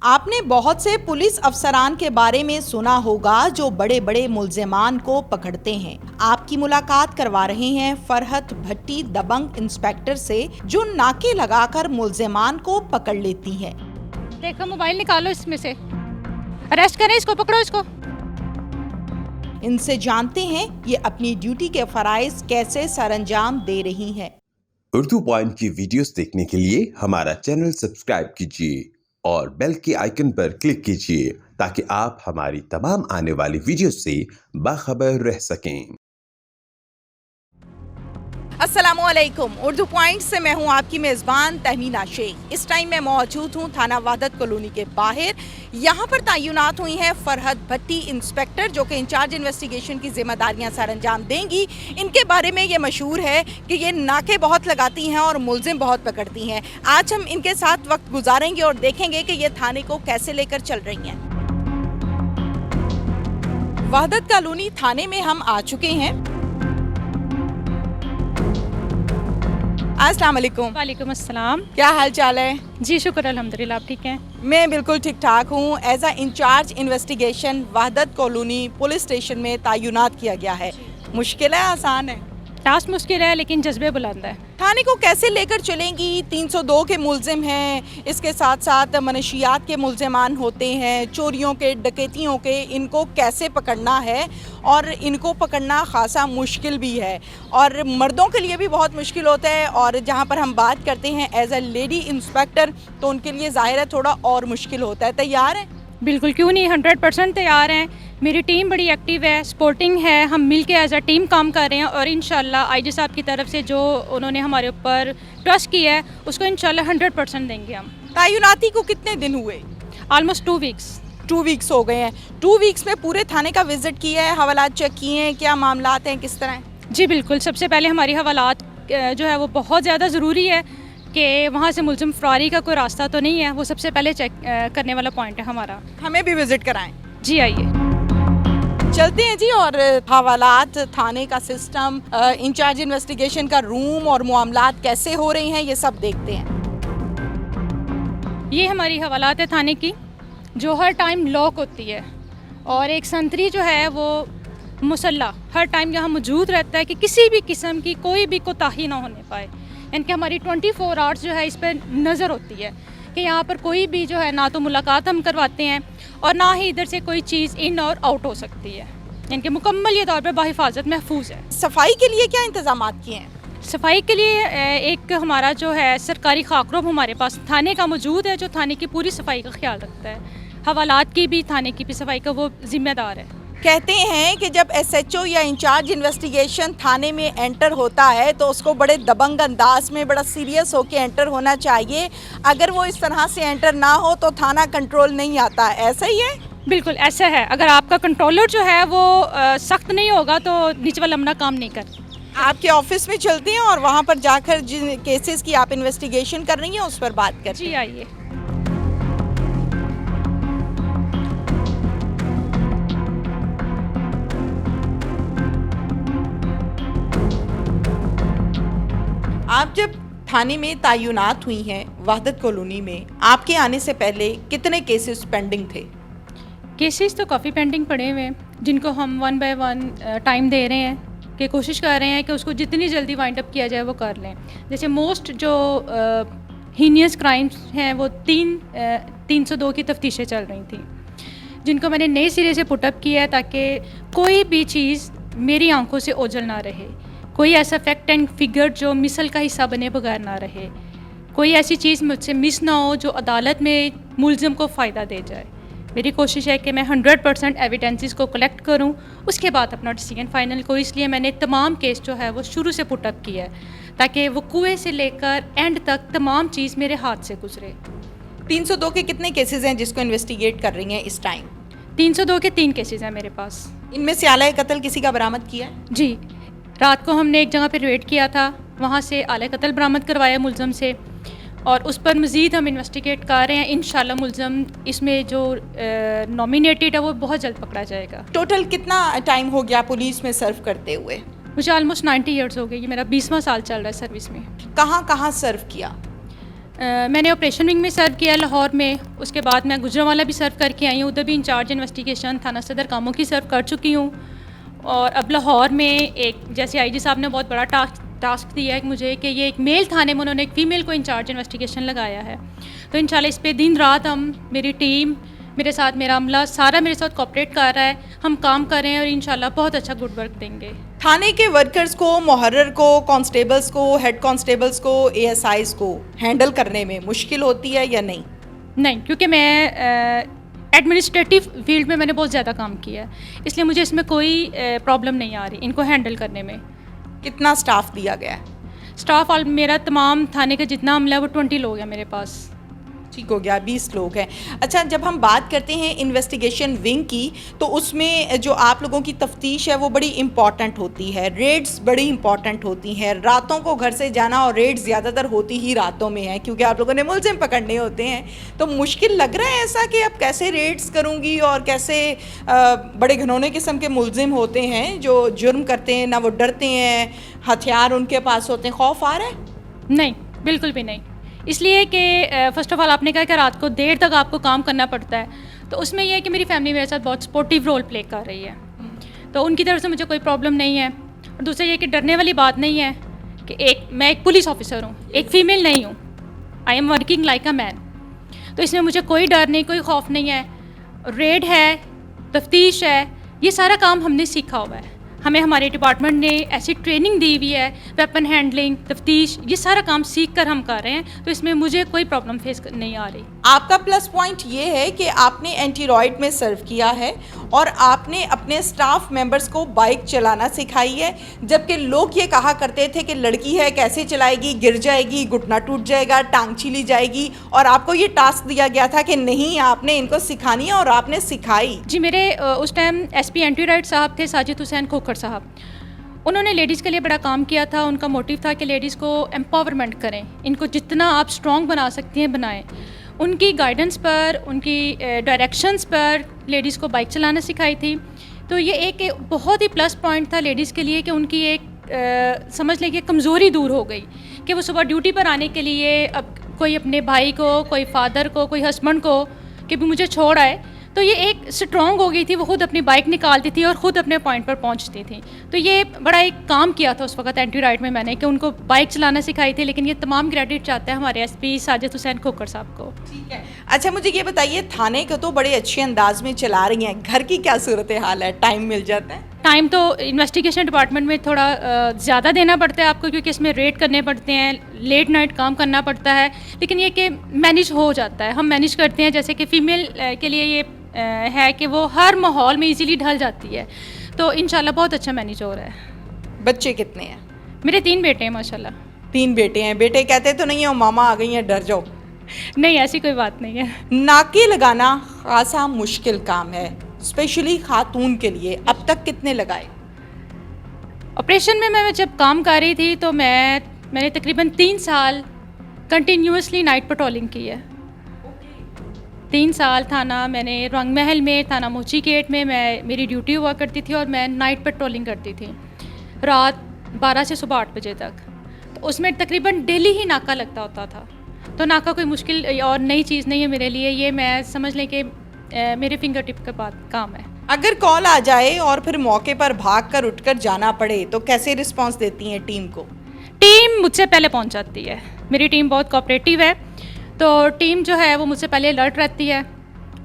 आपने बहुत से पुलिस अफसरान के बारे में सुना होगा जो बड़े बड़े मुल्जिमान को पकड़ते हैं। आपकी मुलाकात करवा रहे हैं फरहत भट्टी दबंग इंस्पेक्टर से, जो नाके लगाकर मुल्जिमान को पकड़ लेती हैं। देखो मोबाइल निकालो, इसमें से अरेस्ट करें इसको, पकड़ो इसको। इनसे जानते हैं ये अपनी ड्यूटी के फराइज कैसे सरअंजाम दे रही हैं। उर्दू पॉइंट की वीडियोस देखने के लिए हमारा चैनल सब्सक्राइब कीजिए और बेल के आइकन पर क्लिक कीजिए ताकि आप हमारी तमाम आने वाली वीडियो से बाखबर रह सकें। अस्सलामुअलैकुम। उर्दू पॉइंट से मैं हूं आपकी मेज़बान तहमीना शेख। इस टाइम मैं मौजूद हूं थाना वहदत कॉलोनी के बाहर। यहां पर तैनात हुई हैं फरहत भट्टी इंस्पेक्टर, जो कि इंचार्ज इन्वेस्टिगेशन की जिम्मेदारियां सर अंजाम देंगी। इनके बारे में ये मशहूर है कि ये नाके बहुत लगाती हैं और मुल्जिम बहुत पकड़ती हैं। आज हम इनके साथ वक्त गुजारेंगे और देखेंगे कि ये थाने को कैसे लेकर चल रही हैं। वहदत कॉलोनी थाने में हम आ चुके हैं। अस्सलाम वालेकुम। वालेकुम अस्सलाम। क्या हाल चाल है? जी शुक्र अल्हम्दुलिल्लाह, आप ठीक हैं? मैं बिल्कुल ठीक ठाक हूँ। As a in-charge investigation Wahdat colony police station में तैनात किया गया है। मुश्किल है आसान है? टास्क मुश्किल है लेकिन जज्बे बुलंद है। थाने को कैसे लेकर चलेंगी? 302 के मुल्जिम हैं, इसके साथ साथ मनशियात के मुल्जिमान होते हैं, चोरियों के, डकैतियों के। इनको कैसे पकड़ना है और इनको पकड़ना खासा मुश्किल भी है और मर्दों के लिए भी बहुत मुश्किल होता है। और जहाँ पर हम बात करते हैं एज अ लेडी इंस्पेक्टर, तो उनके लिए ज़ाहिर है थोड़ा और मुश्किल होता है। तैयार हैं? बिल्कुल, क्यों नहीं, 100% तैयार हैं। मेरी टीम बड़ी एक्टिव है, सपोर्टिंग है। हम मिल के एज अ टीम काम कर रहे हैं और इंशाल्लाह आईजी साहब की तरफ से जो उन्होंने हमारे ऊपर ट्रस्ट किया है उसको इंशाल्लाह 100% देंगे हम। तैनाती को कितने दिन हुए? Almost 2 weeks. 2 वीक्स हो गए हैं। 2 वीक्स में पूरे थाने का विजिट किया है, हवालात चेक किए हैं, क्या मामलात हैं, किस तरह? जी बिल्कुल, सबसे पहले हमारी हवालात जो है वो बहुत ज़्यादा ज़रूरी है कि वहाँ से मुल्जिम फरारी का कोई रास्ता तो नहीं है। वो सबसे पहले चेक करने वाला पॉइंट है हमारा। हमें भी विजिट कराएं। जी आइए चलते हैं जी। और हवालात, थाने का सिस्टम, इंचार्ज इन्वेस्टिगेशन का रूम और मामलात कैसे हो रही हैं, ये सब देखते हैं। ये हमारी हवालात है थाने की, जो हर टाइम लॉक होती है और एक संतरी जो है वो मुसल्ला हर टाइम यहाँ मौजूद रहता है कि किसी भी किस्म की कोई भी कोताही ना होने पाए। यानी कि हमारी 24 आवर्स जो है इस पर नज़र होती है कि यहाँ पर कोई भी जो है ना तो मुलाकात हम करवाते हैं और ना ही इधर से कोई चीज़ इन और आउट हो सकती है। यानी कि मुकम्मल ये तौर पर बाहिफाजत महफूज है। सफाई के लिए क्या इंतजाम किए हैं? सफाई के लिए एक हमारा जो है सरकारी खाकरूम हमारे पास थाने का मौजूद है, जो थाने की पूरी सफाई का ख्याल रखता है। हवालात की भी, थाने की भी सफाई का वो जिम्मेदार है। कहते हैं कि जब एसएचओ या इंचार्ज इन्वेस्टिगेशन थाने में एंटर होता है तो उसको बड़े दबंग अंदाज में, बड़ा सीरियस होकर एंटर होना चाहिए। अगर वो इस तरह से एंटर ना हो तो थाना कंट्रोल नहीं आता। ऐसा ही है? बिल्कुल ऐसा है। अगर आपका कंट्रोलर जो है वो सख्त नहीं होगा तो नीचे वाला अपना काम नहीं कर। आपके ऑफिस में चलते हैं और वहाँ पर जाकर जिन केसेस की आप इन्वेस्टिगेशन कर रही हैं उस पर बात करते हैं। जी आइए। आप जब थाने में तैनात हुई हैं वहदत कॉलोनी में, आपके आने से पहले कितने केसेस पेंडिंग थे? केसेस तो काफ़ी पेंडिंग पड़े हुए हैं, जिनको हम 1 बाय 1 टाइम दे रहे हैं कि कोशिश कर रहे हैं कि उसको जितनी जल्दी वाइंड अप किया जाए वो कर लें। जैसे मोस्ट जो हीनियस क्राइम्स हैं वो 302 की तफ्तीशें चल रही थी, जिनको मैंने नए सिरे से पुटअप किया है ताकि कोई भी चीज़ मेरी आंखों से ओझल ना रहे, कोई ऐसा फैक्ट एंड फिगर जो मिसल का हिस्सा बने बगैर ना रहे, कोई ऐसी चीज़ मुझसे मिस ना हो जो अदालत में मुल्ज़िम को फ़ायदा दे जाए। मेरी कोशिश है कि मैं 100% एविडेंसेस को कलेक्ट करूं, उसके बाद अपना डिसीजन फाइनल को। इसलिए मैंने तमाम केस जो है वो शुरू से पुटअप किया है ताकि वो कुएँ से लेकर एंड तक तमाम चीज़ मेरे हाथ से गुजरे। 302 के कितने केसेस हैं जिसको इन्वेस्टिगेट कर रही हैं इस टाइम? 302 के 3 केसेस हैं मेरे पास। इनमें से आला कत्ल किसी का बरामद किया है? जी, रात को हमने एक जगह पे रेड किया था, वहाँ से आला कत्ल बरामद करवाया मुल्ज़म से और उस पर मज़ीद हम इन्वेस्टिगेट कर रहे हैं। इंशाल्लाह मुल्ज़म इसमें जो नॉमिनेटेड है वो बहुत जल्द पकड़ा जाएगा। टोटल कितना टाइम हो गया पुलिस में सर्व करते हुए? मुझे ऑलमोस्ट 90 ईयर्स हो गए। ये मेरा 20वां साल चल रहा है सर्विस में। कहाँ कहाँ सर्व किया? मैंने ऑपरेशन विंग में सर्व किया लाहौर में, उसके बाद मैं गुजरांवाला भी सर्व करके आई हूँ, उधर भी इंचार्ज इन्वेस्टिगेशन थाना सदर कामों की सर्व कर चुकी हूँ। और अब लाहौर में एक जैसे आईजी साहब ने बहुत बड़ा टास्क दिया है मुझे कि ये एक मेल थाने में उन्होंने एक फ़ीमेल को इंचार्ज इन्वेस्टिगेशन लगाया है। तो इंशाल्लाह इस पे दिन रात हम, मेरी टीम, मेरे साथ मेरा अमला सारा मेरे साथ कोऑपरेट कर रहा है, हम काम कर रहे हैं और इंशाल्लाह बहुत अच्छा गुड वर्क देंगे। थाने के वर्कर्स को, मुहर्रर को, कांस्टेबल्स को, हेड कांस्टेबल्स को, एएसआईज को हैंडल करने में मुश्किल होती है या नहीं? नहीं, क्योंकि मैं एडमिनिस्ट्रेटिव फील्ड में मैंने बहुत ज़्यादा काम किया है, इसलिए मुझे इसमें कोई प्रॉब्लम नहीं आ रही इनको हैंडल करने में। कितना स्टाफ दिया गया है? स्टाफ मेरा तमाम थाने का जितना अमला है वो 20 लोग हैं मेरे पास। ठीक हो गया, 20 लोग हैं। अच्छा, जब हम बात करते हैं इन्वेस्टिगेशन विंग की, तो उसमें जो आप लोगों की तफ्तीश है वो बड़ी इंपॉर्टेंट होती है, रेड्स बड़ी इंपॉर्टेंट होती हैं। रातों को घर से जाना और रेड्स ज़्यादातर होती ही रातों में है, क्योंकि आप लोगों ने मुलजिम पकड़ने होते हैं। तो मुश्किल लग रहा है ऐसा कि अब कैसे रेड्स करूँगी और कैसे बड़े घनौने किस्म के मुलजिम होते हैं जो जुर्म करते हैं, ना वो डरते हैं, हथियार उनके पास होते हैं, खौफ आ रहा है? नहीं, बिल्कुल भी नहीं। इसलिए कि फ़र्स्ट ऑफ़ ऑल आपने कहा कि रात को देर तक आपको काम करना पड़ता है, तो उसमें यह है कि मेरी फैमिली मेरे साथ बहुत सपोर्टिव रोल प्ले कर रही है, तो उनकी तरफ से मुझे कोई प्रॉब्लम नहीं है। और दूसरा ये कि डरने वाली बात नहीं है कि मैं एक पुलिस ऑफिसर हूँ, एक फ़ीमेल नहीं हूँ, I am working like a man, तो इसमें मुझे कोई डर नहीं, कोई खौफ नहीं है। रेड है, तफ्तीश है, ये सारा काम हमने सीखा हुआ है, हमें हमारे डिपार्टमेंट ने ऐसी ट्रेनिंग दी हुई है, वेपन हैंडलिंग, तफ्तीश, ये सारा काम सीख कर हम कर रहे हैं, तो इसमें मुझे कोई प्रॉब्लम फेस नहीं आ रही। आपका प्लस पॉइंट ये है कि आपने एंटीरॉयड में सर्व किया है और आपने अपने स्टाफ मेंबर्स को बाइक चलाना सिखाई है, जबकि लोग ये कहा करते थे कि लड़की है कैसे चलाएगी, गिर जाएगी, घुटना टूट जाएगा, टांग छीली जाएगी, और आपको ये टास्क दिया गया था कि नहीं, आपने इनको सिखानी है और आपने सिखाई। जी, मेरे उस टाइम एसपी एंटीरॉयड साहब थे, साजिद हुसैन खोखर साहब, उन्होंने लेडीज़ के लिए बड़ा काम किया था। उनका मोटिव था कि लेडीज़ को एम्पावरमेंट करें, इनको जितना आप स्ट्रॉन्ग बना सकती हैं बनाएं। उनकी गाइडेंस पर, उनकी डायरेक्शंस पर लेडीज़ को बाइक चलाना सिखाई थी। तो ये एक बहुत ही प्लस पॉइंट था लेडीज़ के लिए कि उनकी एक समझ लें कि कमज़ोरी दूर हो गई कि वो सुबह ड्यूटी पर आने के लिए अब कोई अपने भाई को, कोई फादर को, कोई हस्बैंड को कि भी मुझे छोड़ आए, तो ये एक स्ट्रॉन्ग हो गई थी, वो खुद अपनी बाइक निकालती थी और ख़ुद अपने पॉइंट पर पहुंचती थी। तो ये बड़ा एक काम किया था उस वक्त एंटीरॉयड में मैंने कि उनको बाइक चलाना सिखाई थी, लेकिन ये तमाम क्रेडिट चाहता है हमारे एसपी साजिद हुसैन खोखर साहब को। ठीक है। अच्छा, मुझे ये बताइए, थाने को तो बड़े अच्छे अंदाज में चला रही हैं, घर की क्या सूरत हाल है? टाइम मिल जाता है? टाइम तो इन्वेस्टिगेशन डिपार्टमेंट में थोड़ा ज़्यादा देना पड़ता है आपको, क्योंकि इसमें रेड करने पड़ते हैं, लेट नाइट काम करना पड़ता है, लेकिन ये कि मैनेज हो जाता है, हम मैनेज करते हैं। जैसे कि फ़ीमेल के लिए ये है कि वो हर माहौल में इजीली ढल जाती है, तो इंशाल्लाह बहुत अच्छा मैनेज हो रहा है। बच्चे कितने हैं? मेरे 3 बेटे हैं माशाल्लाह। 3 बेटे हैं। बेटे कहते तो नहीं है मामा आ गई हैं डर जाओ? नहीं, ऐसी कोई बात नहीं है। नाके लगाना खासा मुश्किल काम है, स्पेशली खातून के लिए। अब तक कितने लगाए? ऑपरेशन में मैं जब काम कर रही थी तो मैंने तकरीबन 3 साल कंटिन्यूसली नाइट पेट्रोलिंग की है। 3 साल थाना, मैंने रंग महल में, थाना मोची गेट में मेरी ड्यूटी हुआ करती थी और मैं नाइट पेट्रोलिंग करती थी रात 12 से सुबह 8 बजे तक। तो उसमें तकरीबन डेली ही नाका लगता होता था, तो नाका कोई मुश्किल और नई चीज़ नहीं है मेरे लिए, ये मैं समझ लें कि मेरे फिंगर टिप के बाद काम है। अगर कॉल आ जाए और फिर मौके पर भाग कर उठकर जाना पड़े तो कैसे रिस्पांस देती हैं टीम को? टीम मुझसे पहले पहुंच जाती है, मेरी टीम बहुत कोऑपरेटिव है, तो टीम जो है वो मुझसे पहले अलर्ट रहती है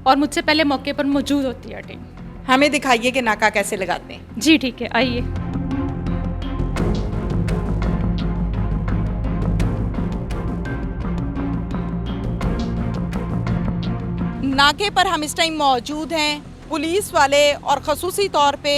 और मुझसे पहले मौके पर मौजूद होती है टीम। हमें दिखाइए कि नाका कैसे लगाते हैं। जी ठीक है, आइए। नाके पर हम इस टाइम मौजूद हैं, पुलिस वाले और ख़ुसूसी तौर पे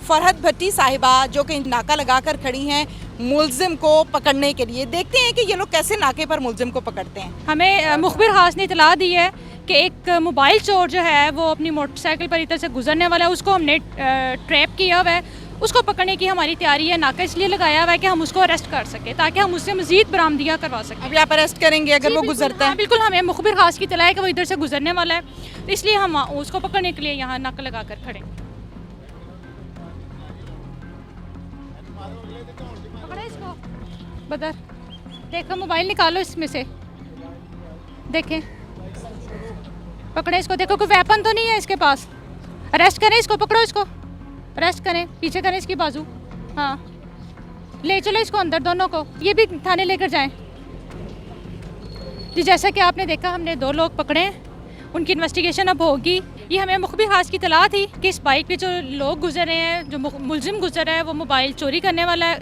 फरहत भट्टी साहिबा जो कि नाका लगाकर खड़ी हैं मुलजिम को पकड़ने के लिए। देखते हैं कि ये लोग कैसे नाके पर मुलजिम को पकड़ते हैं। हमें मुखबिर खास ने इतला दी है कि एक मोबाइल चोर जो है वो अपनी मोटरसाइकिल पर इधर से गुजरने वाला है, उसको हमने ट्रैप किया हुआ है, उसको पकड़ने की हमारी तैयारी है। नाका इसलिए लगाया हुआ है कि हम उसको अरेस्ट कर सकें ताकि हम उससे मजीद बरामदियाँ करवा सकें। अभी आप अरेस्ट करेंगे अगर वो गुजरता है? बिल्कुल, हमें मुखबिर खास की इतला है कि वो इधर से गुजरने वाला है, तो इसलिए हम उसको पकड़ने के लिए यहाँ नाका लगा कर खड़े। पकड़ा इसको, बदर देखो, मोबाइल निकालो इसमें से। देखें, पकड़े इसको, देखो कोई वेपन तो नहीं है इसके पास। अरेस्ट करें इसको, पकड़ो इसको, अरेस्ट करें, पीछे करें इसकी बाजू। हाँ, ले चलो इसको अंदर, दोनों को, ये भी थाने लेकर जाएं। जी जैसा कि आपने देखा, हमने 2 लोग पकड़े हैं, उनकी इन्वेस्टिगेशन अब होगी। ये हमें मुखबिर खास की तलाह थी कि इस बाइक पे जो लोग गुजर रहे हैं, जो मुलजिम गुजर रहा है, वो मोबाइल चोरी करने वाला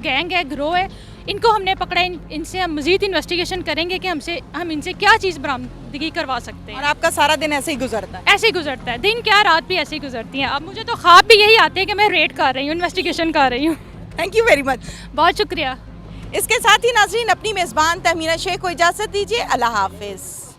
गैंग है, ग्रोह है। इनको हमने पकड़ा, इनसे हम मज़ीद इन्वेस्टिगेशन करेंगे कि हम इनसे क्या चीज़ बरामदगी करवा सकते और हैं। आपका सारा दिन ऐसे ही गुजरता है? ऐसे ही गुजरता है दिन, क्या रात भी ऐसे ही गुजरती हैं। अब मुझे तो ख्वाब भी यही आते हैं कि मैं रेड कर रही हूँ, इन्वेस्टिगेशन कर रही हूँ। Thank you very much. बहुत शुक्रिया। इसके साथ ही नाजरीन, अपनी मेज़बान तहमीना शेख को इजाज़त दीजिए। अल्लाह हाफिज़।